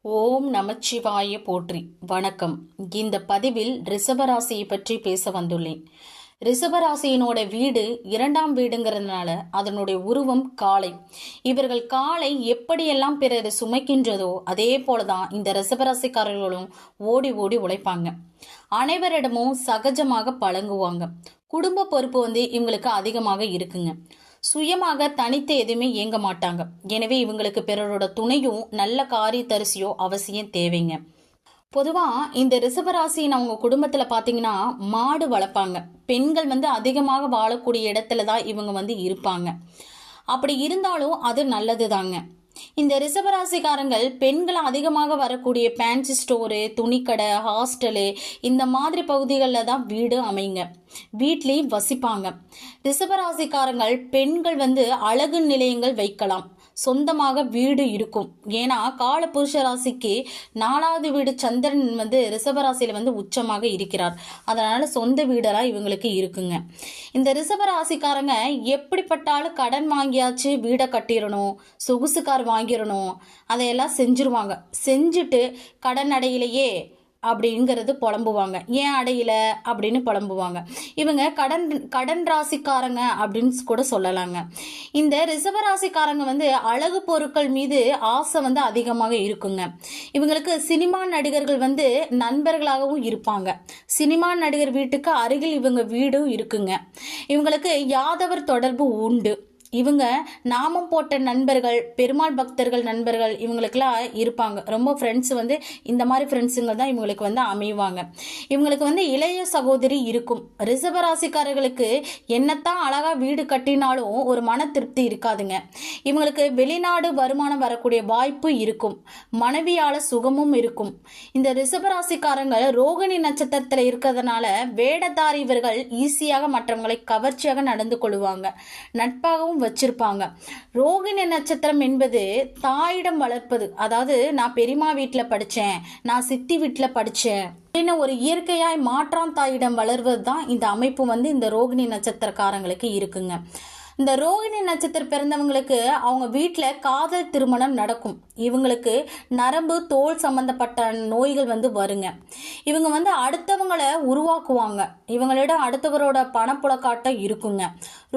ஓம் நமச்சிவாய போற்றி. வணக்கம். இந்த பதிவில் ரிஷபராசியை பற்றி பேச வந்துள்ளேன். ரிஷபராசியினோட வீடு 2ஆம் வீடுங்கிறதுனால அதனுடைய உருவம் காளை. இவர்கள் காளை எப்படியெல்லாம் பிறரை சுமைக்கின்றதோ அதே போலதான் இந்த ரிஷபராசிக்காரர்களும் ஓடி ஓடி உழைப்பாங்க. அனைவரிடமும் சகஜமாக பழங்குவாங்க. குடும்ப பொறுப்பு இவங்களுக்கு அதிகமாக இருக்குங்க. சுயமாக தனித்து எதுவுமே இயங்க மாட்டாங்க. எனவே இவங்களுக்கு பிறரோட துணையும் நல்ல காரியத்தரிசியோ அவசியம் தேவைங்க. பொதுவா இந்த ரிஷபராசியின் அவங்க குடும்பத்துல பாத்தீங்கன்னா மாடு வளர்ப்பாங்க. பெண்கள் அதிகமாக வாழக்கூடிய இடத்துல தான் இவங்க இருப்பாங்க. அப்படி இருந்தாலும் அது நல்லதுதாங்க. இந்த ரிஷபராசிக்காரங்கள் பெண்கள் அதிகமாக வரக்கூடிய பேன்சி ஸ்டோரு, துணிக்கடை, ஹாஸ்டலு இந்த மாதிரி பகுதிகளில் தான் வீடு அமைங்க. வீட்லேயும் வசிப்பாங்க. ரிஷபராசிக்காரங்கள் பெண்கள் அழகு நிலையங்கள் வைக்கலாம். சொந்தமாக வீடு இருக்கும். ஏன்னா கால புருஷ ராசிக்கு 4வது வீடு சந்திரன் ரிஷபராசியில உச்சமாக இருக்கிறார். அதனால சொந்த வீடெல்லாம் இவங்களுக்கு இருக்குங்க. இந்த ரிஷபராசிக்காரங்க எப்படிப்பட்டாலும் கடன் வாங்கியாச்சு வீடை கட்டிடணும், சொகுசு கார் வாங்கிடணும், அதையெல்லாம் செஞ்சிருவாங்க. செஞ்சுட்டு கடன் அடையிலேயே அப்படிங்கிறது புலம்புவாங்க. ஏன் அடையில அப்படின்னு புலம்புவாங்க. இவங்க கடன் ராசிக்காரங்க அப்படின்னு கூட சொல்லலாங்க. இந்த ரிஷபராசிக்காரங்க அழகு பொருட்கள் மீது ஆசை அதிகமாக இருக்குங்க. இவங்களுக்கு சினிமா நடிகர்கள் நண்பர்களாகவும் இருப்பாங்க. சினிமா நடிகர் வீட்டுக்கு அருகில் இவங்க வீடும் இருக்குங்க. இவங்களுக்கு யாதவர் தொடர்பு உண்டு. இவங்க நாமம் போட்ட நண்பர்கள், பெருமாள் பக்தர்கள் நண்பர்கள் இவங்களுக்கெல்லாம் இருப்பாங்க. ரொம்ப ஃப்ரெண்ட்ஸ் இந்த மாதிரி ஃப்ரெண்ட்ஸுங்க தான் இவங்களுக்கு அமைவாங்க. இவங்களுக்கு இளைய சகோதரி இருக்கும். ரிஷபராசிக்காரர்களுக்கு என்னத்தான் அழகா வீடு கட்டினாலும் ஒரு மன திருப்தி இருக்காதுங்க. இவங்களுக்கு வெளிநாடு வருமானம் வரக்கூடிய வாய்ப்பு இருக்கும். மனைவியால சுகமும் இருக்கும். இந்த ரிஷபராசிக்காரங்க ரோகிணி நட்சத்திரத்துல இருக்கிறதுனால வேடதாரி இவர்கள் ஈஸியாக மற்றவங்களை கவர்ச்சியாக நடந்து கொள்வாங்க. நட்பாகவும் வச்சிருப்பாங்க. ரோகிணி நட்சத்திரம் என்பது தாயிடம் வளர்ப்பது. அதாவது நான் பெரியம்மா வீட்டுல படிச்சேன், நான் சித்தி வீட்டுல படிச்சேன் அப்படின்னு ஒரு இயற்கையாய் மாற்றான் தாயிடம் வளர்வது தான் இந்த அமைப்பு இந்த ரோகிணி நட்சத்திரக்காரங்களுக்கு இருக்குங்க. இந்த ரோகிணி நட்சத்திரம் பிறந்தவங்களுக்கு அவங்க வீட்டில் காதல் திருமணம் நடக்கும். இவங்களுக்கு நரம்பு தோல் சம்பந்தப்பட்ட நோய்கள் வருங்க. இவங்க அடுத்தவங்களை உருவாக்குவாங்க. இவங்களிடம் அடுத்தவரோட பணப்புழக்காட்டம் இருக்குங்க.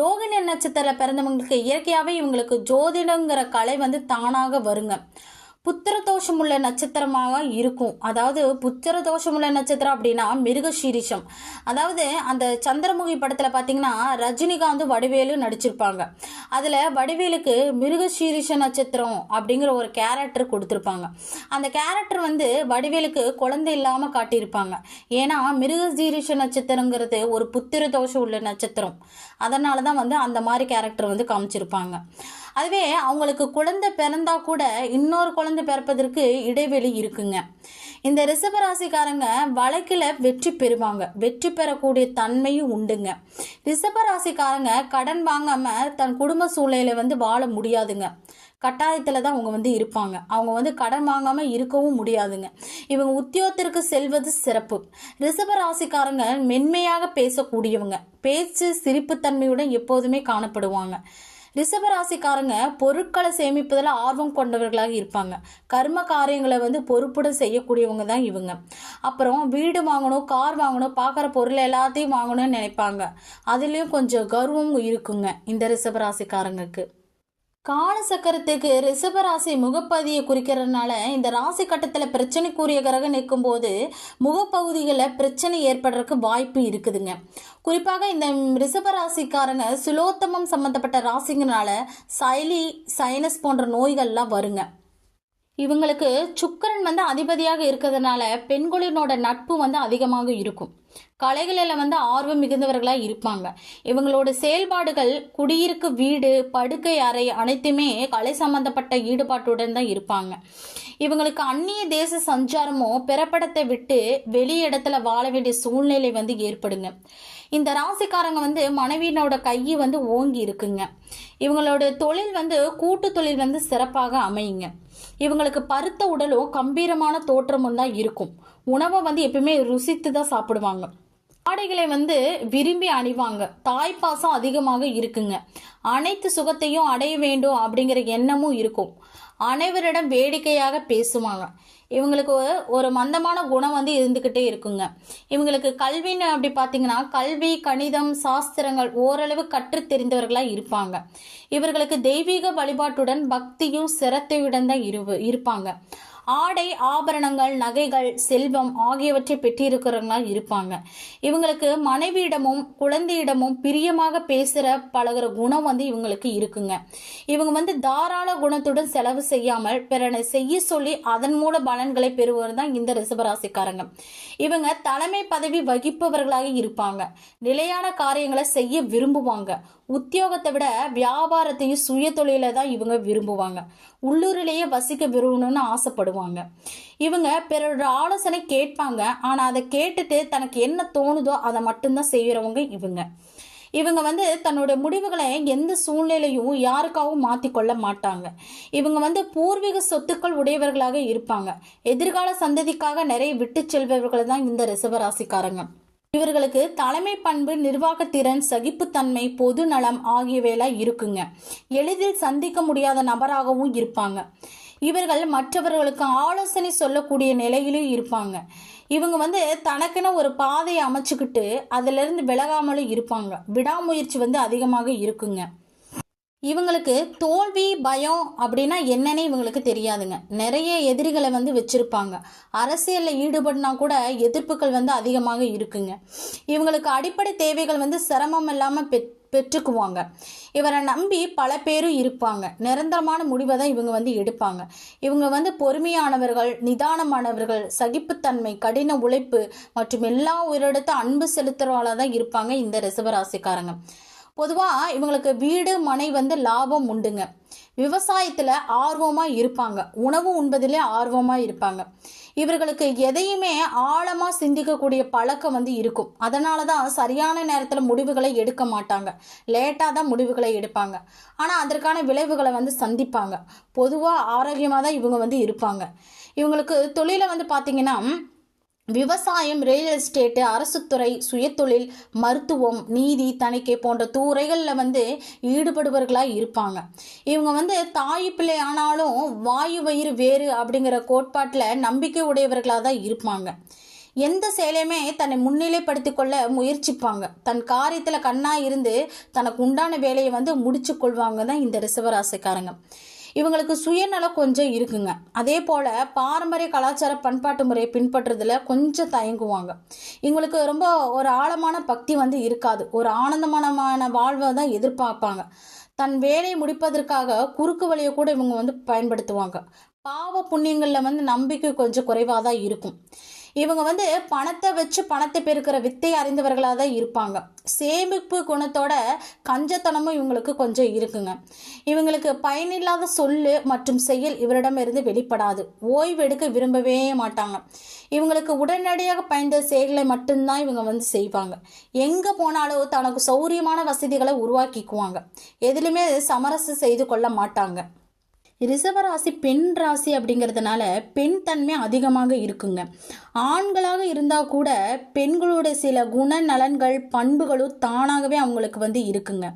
ரோகிணி நட்சத்திரம் பிறந்தவங்களுக்கு இயற்கையாகவே இவங்களுக்கு ஜோதிடங்கிற கலை தானாக வருங்க. புத்திர தோஷம் உள்ள நட்சத்திரமாக இருக்கும். அதாவது புத்திர தோஷம் உள்ள நட்சத்திரம் அப்படின்னா மிருகசீரிஷம். அதாவது அந்த சந்திரமுகி படத்துல பாத்தீங்கன்னா ரஜினிகாந்த் வடிவேலு நடிச்சிருப்பாங்க. அதுல வடிவேலுக்கு மிருகசீரிஷ நட்சத்திரம் அப்படிங்கிற ஒரு கேரக்டர் கொடுத்திருப்பாங்க. அந்த கேரக்டர் வடிவேலுக்கு குழந்தை இல்லாம காட்டியிருப்பாங்க. ஏன்னா மிருகசீரிஷ நட்சத்திரங்கிறது ஒரு புத்திர தோஷம் உள்ள நட்சத்திரம். அதனாலதான் அந்த மாதிரி கேரக்டர் காமிச்சிருப்பாங்க. அதுவே அவங்களுக்கு குழந்தை பிறந்தா கூட இன்னொரு குழந்தை பிறப்பதற்கு இடைவெளி இருக்குங்க. இந்த ரிஷபராசிக்காரங்க வழக்கில் வெற்றி பெறுவாங்க. வெற்றி பெறக்கூடிய தன்மையும் உண்டுங்க. ரிஷபராசிக்காரங்க கடன் வாங்காம தன் குடும்ப சூழ்நிலையில வாழ முடியாதுங்க. கட்டாயத்துல தான் அவங்க இருப்பாங்க. அவங்க கடன் வாங்காம இருக்கவும் முடியாதுங்க. இவங்க உத்தியோகத்திற்கு செல்வது சிறப்பு. ரிஷபராசிக்காரங்க மென்மையாக பேசக்கூடியவங்க. பேச்சு சிரிப்பு தன்மையுடன் எப்போதுமே காணப்படுவாங்க. ரிஷபராசிக்காரங்க பொருட்களை சேமிப்பதில் ஆர்வம் கொண்டவர்களாக இருப்பாங்க. கர்ம காரியங்களை பொறுப்புடன் செய்யக்கூடியவங்க தான் இவங்க. அப்புறம் வீடு வாங்கணும், கார் வாங்கணும், பார்க்குற பொருள் எல்லாத்தையும் வாங்கணும்னு நினைப்பாங்க. அதுலேயும் கொஞ்சம் கர்வம் இருக்குங்க இந்த ரிஷபராசிக்காரங்களுக்கு. கால சக்கரத்துக்கு ரிஷபராசி முகப்பதியை குறிக்கிறதுனால இந்த ராசி கட்டத்தில் பிரச்சனைக்குரிய கிரகம் நிற்கும் போது முகப்பகுதிகளில் பிரச்சனை ஏற்படுறதுக்கு வாய்ப்பு இருக்குதுங்க. குறிப்பாக இந்த ரிஷபராசிக்காரங்க சுலோத்தமம் சம்பந்தப்பட்ட ராசிங்கனால சைலி, சைனஸ் போன்ற நோய்கள்லாம் வருங்க. இவங்களுக்கு சுக்கிரன் அதிபதியாக இருக்கிறதுனால பெண்களினோட நட்பு அதிகமாக இருக்கும். கலைகளில் ஆர்வம் மிகுந்தவர்களாக இருப்பாங்க. இவங்களோட செயல்பாடுகள் குடியிருக்க வீடு, படுக்கை அறை அனைத்துமே கலை சம்பந்தப்பட்ட ஈடுபாட்டுடன் தான் இருப்பாங்க. இவங்களுக்கு அந்நிய தேச சஞ்சாரமோ பிறப்படத்தை விட்டு வெளி இடத்துல வாழ வேண்டிய சூழ்நிலை ஏற்படுங்க. இந்த ராசிக்காரங்க மனைவியினோட கையை ஓங்கி இருக்குங்க. இவங்களோட தொழில் கூட்டு தொழில் சிறப்பாக அமையுங்க. இவங்களுக்கு பருத்த உடலும் கம்பீரமான தோற்றமும் தான் இருக்கும். உணவை எப்பவுமே ருசித்து தான் சாப்பிடுவாங்க. ஆடைகளை வந்து விரும்பி அணிவாங்க. தாய்ப்பாசம் அதிகமாக இருக்குங்க. அனைத்து சுகத்தையும் அடைய வேண்டும் அப்படிங்கிற எண்ணமும் இருக்கும். அனைவரிடம் வேடிக்கையாக பேசுவாங்க. இவங்களுக்கு ஒரு மந்தமான குணம் வந்து இருந்துக்கிட்டே இருக்குங்க. இவங்களுக்கு கல்வின்னு அப்படி பார்த்தீங்கன்னா கல்வி, கணிதம், சாஸ்திரங்கள் ஓரளவு கற்றுத் தெரிந்தவர்களாக இருப்பாங்க. இவர்களுக்கு தெய்வீக வழிபாட்டுடன் பக்தியும் சிரத்தையுடன் தான் இருப்பாங்க. ஆடை, ஆபரணங்கள், நகைகள், செல்வம் ஆகியவற்றை பெற்றிருக்கிறவங்களா இருப்பாங்க. இவங்களுக்கு மனைவியிடமும் குழந்தையிடமும் பிரியமாக பேசுகிற பழகிற குணம் வந்து இவங்களுக்கு இருக்குங்க. இவங்க வந்து தாராள குணத்துடன் செலவு செய்யாமல் பிறனை செய்ய சொல்லி அதன் மூல பலன்களை பெறுவது தான் இந்த ரிஷபராசிக்காரங்க. இவங்க தலைமை பதவி வகிப்பவர்களாக இருப்பாங்க. நிலையான காரியங்களை செய்ய விரும்புவாங்க. உத்தியோகத்தை விட வியாபாரத்தையும் சுய தொழில தான் இவங்க விரும்புவாங்க. உள்ளூரிலேயே வசிக்க விரும்பணும்னு ஆசைப்படுவாங்க. இவங்க பிறரோட ஆலோசனை கேட்பாங்க. ஆனா அதை கேட்டுட்டு தனக்கு என்ன தோணுதோ அதை மட்டும்தான் செய்யறவங்க இவங்க. இவங்க வந்து தன்னுடைய முடிவுகளை எந்த சூழ்நிலையும் யாருக்காகவும் மாற்றிக்கொள்ள மாட்டாங்க. இவங்க வந்து பூர்வீக சொத்துக்கள் உடையவர்களாக இருப்பாங்க. எதிர்கால சந்ததிக்காக நிறைய விட்டு செல்பவர்கள் தான் இந்த ரிஷபராசிக்காரங்க. இவர்களுக்கு தலைமை பண்பு, நிர்வாகத்திறன், சகிப்புத்தன்மை, பொது நலம் ஆகியவையெல்லாம் இருக்குங்க. எளிதில் சந்திக்க முடியாத நபராகவும் இருப்பாங்க. இவர்கள் மற்றவர்களுக்கு ஆலோசனை சொல்லக்கூடிய நிலையிலும் இருப்பாங்க. இவங்க வந்து தனக்குன்னு ஒரு பாதையை அமைச்சுக்கிட்டு அதிலிருந்து விலகாமலும் இருப்பாங்க. விடாமுயற்சி வந்து அதிகமாக இருக்குங்க. இவங்களுக்கு தோல்வி, பயம் அப்படின்னா என்னன்னே இவங்களுக்கு தெரியாதுங்க. நிறைய எதிரிகளை வந்து வச்சிருப்பாங்க. அரசியலில் ஈடுபடினா கூட எதிர்ப்புகள் வந்து அதிகமாக இருக்குங்க. இவங்களுக்கு அடிப்படை தேவைகள் வந்து சிரமம் இல்லாமல் பெற்றுக்குவாங்க. இவரை நம்பி பல பேரும் இருப்பாங்க. நிரந்தரமான முடிவை தான் இவங்க வந்து எடுப்பாங்க. இவங்க வந்து பொறுமையானவர்கள், நிதானமானவர்கள், சகிப்புத்தன்மை, கடின உழைப்பு மற்றும் எல்லா உயிரிடத்த அன்பு செலுத்துறவங்களா தான் இருப்பாங்க இந்த ரிஷபராசிக்காரங்க. பொதுவாக இவங்களுக்கு வீடு, மனை வந்து லாபம் உண்டுங்க. விவசாயத்தில் ஆர்வமாக இருப்பாங்க. உணவு உண்பதிலே ஆர்வமாக இருப்பாங்க. இவர்களுக்கு எதையுமே ஆழமாக சிந்திக்கக்கூடிய பழக்கம் வந்து இருக்கும். அதனால தான் சரியான நேரத்தில் முடிவுகளை எடுக்க மாட்டாங்க. லேட்டாக தான் முடிவுகளை எடுப்பாங்க. ஆனால் அதற்கான விளைவுகளை வந்து சந்திப்பாங்க. பொதுவாக ஆரோக்கியமாக தான் இவங்க வந்து இருப்பாங்க. இவங்களுக்கு தொழிலை வந்து பார்த்திங்கன்னா விவசாயம், ரியல் எஸ்டேட்டு, அரசுத்துறை, சுயதொழில், மருத்துவம், நீதி, தணிக்கை போன்ற துறைகளில் வந்து ஈடுபடுபவர்களாக இருப்பாங்க. இவங்க வந்து தாய் பிள்ளை ஆனாலும் வாயு வயிறு வேறு அப்படிங்கிற கோட்பாட்டில் நம்பிக்கை உடையவர்களாக தான் இருப்பாங்க. எந்த செயலையுமே தன்னை முன்னிலைப்படுத்தி கொள்ள முயற்சிப்பாங்க. தன் காரியத்தில் கண்ணாக இருந்து தனக்கு உண்டான வேலையை வந்து முடிச்சு கொள்வாங்க தான் இந்த ரிஷபராசிக்காரங்க. இவங்களுக்கு சுயநலம் கொஞ்சம் இருக்குங்க. அதே போல் பாரம்பரிய கலாச்சார பண்பாட்டு முறையை பின்பற்றுறதுல கொஞ்சம் தயங்குவாங்க. இவங்களுக்கு ரொம்ப ஒரு ஆழமான பக்தி வந்து இருக்காது. ஒரு ஆனந்தமான வாழ்வை தான் எதிர்பார்ப்பாங்க. தன் வேலையை முடிப்பதற்காக குறுக்கு வழியை கூட இவங்க வந்து பயன்படுத்துவாங்க. பாவ புண்ணியங்களில் வந்து நம்பிக்கை கொஞ்சம் குறைவாக தான் இருக்கும். இவங்க வந்து பணத்தை வச்சு பணத்தை பெருக்கிற வித்தை அறிந்தவர்களாக தான் இருப்பாங்க. சேமிப்பு குணத்தோட கஞ்சத்தனமும் இவங்களுக்கு கொஞ்சம் இருக்குங்க. இவங்களுக்கு பயனில்லாத சொல்லு மற்றும் செயல் இவரிடமிருந்து வெளிப்படாது. ஓய்வு எடுக்க விரும்பவே மாட்டாங்க. இவங்களுக்கு உடனடியாக பயந்த செயல்களை மட்டும்தான் இவங்க வந்து செய்வாங்க. எங்கே போனாலும் தனக்கு சௌரியமான வசதிகளை உருவாக்கிக்குவாங்க. எதிலுமே சமரசம் செய்து கொள்ள மாட்டாங்க. ரிஷபராசி பெண் ராசி அப்படிங்கிறதுனால பெண் தன்மை அதிகமாக இருக்குங்க. ஆண்களாக இருந்தால் கூட பெண்களோட சில குண நலன்கள், பண்புகளும் தானாகவே அவங்களுக்கு வந்து இருக்குங்க.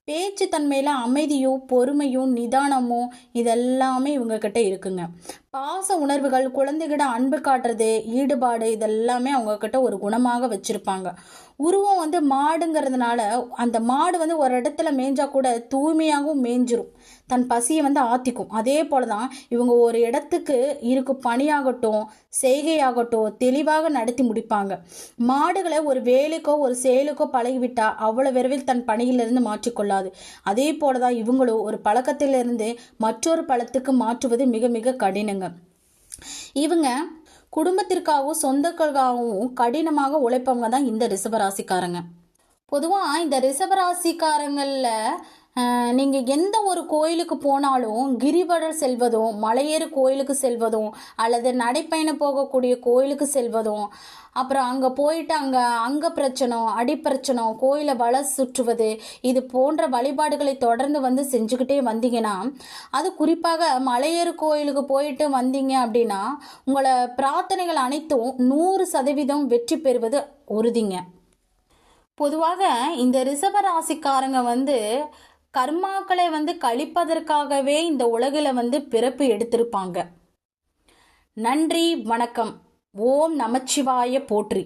பேச்சு தன்மையில் அமைதியும் பொறுமையும் நிதானமும் இதெல்லாமே இவங்கக்கிட்ட இருக்குங்க. பாச உணர்வுகள், குழந்தைகிட்ட அன்பு காட்டுறது, ஈடுபாடு இதெல்லாமே அவங்கக்கிட்ட ஒரு குணமாக வச்சுருப்பாங்க. உருவம் வந்து மாடுங்கிறதுனால அந்த மாடு வந்து ஒரு இடத்துல மேய்ஞ்சா கூட தூய்மையாகவும் மேய்ஞ்சிரும். தன் பசியை வந்து ஆற்றிக்கும். அதே போல தான் இவங்க ஒரு இடத்துக்கு இருக்கும் பணியாகட்டும், செய்கையாகட்டும் தெளிவாக நடத்தி முடிப்பாங்க. மாடுகளை ஒரு வேலைக்கோ ஒரு செயலுக்கோ பழகிவிட்டா அவ்வளோ விரைவில் தன் பணியிலிருந்து மாற்றிக்கொள்ளாது. அதே போல தான் இவங்களும் ஒரு பழக்கத்திலிருந்து மற்றொரு பழத்துக்கு மாற்றுவது மிக மிக கடினங்க. இவங்க குடும்பத்திற்காகவும் சொந்தங்களுக்காகவும் கடினமாக உழைப்பவங்க தான் இந்த ரிஷபராசிக்காரங்க. பொதுவாக இந்த ரிஷபராசிக்காரங்களில் நீங்கள் எந்த ஒரு கோயிலுக்கு போனாலும் கிரிவலம் செல்வதும், மலையேறு கோயிலுக்கு செல்வதும், அல்லது நடைப்பயணம் போகக்கூடிய கோயிலுக்கு செல்வதும், அப்புறம் அங்கே போயிட்டு அங்கே பிரச்சனை, அடிப்பிரச்சனை, கோயிலை வள சுற்றுவது, இது போன்ற வழிபாடுகளை தொடர்ந்து வந்து செஞ்சுக்கிட்டே வந்தீங்கன்னா, அது குறிப்பாக மலையேறு கோயிலுக்கு போயிட்டு வந்தீங்க அப்படின்னா உங்களை பிரார்த்தனைகள் அனைத்தும் 100% வெற்றி பெறுவது உறுதிங்க. பொதுவாக இந்த ரிஷபராசிக்காரங்க கர்மாக்களை கழிப்பதற்காகவே இந்த உலகில் பிறப்பு எடுத்திருப்பாங்க. நன்றி, வணக்கம். ஓம் நமச்சிவாய போற்றி.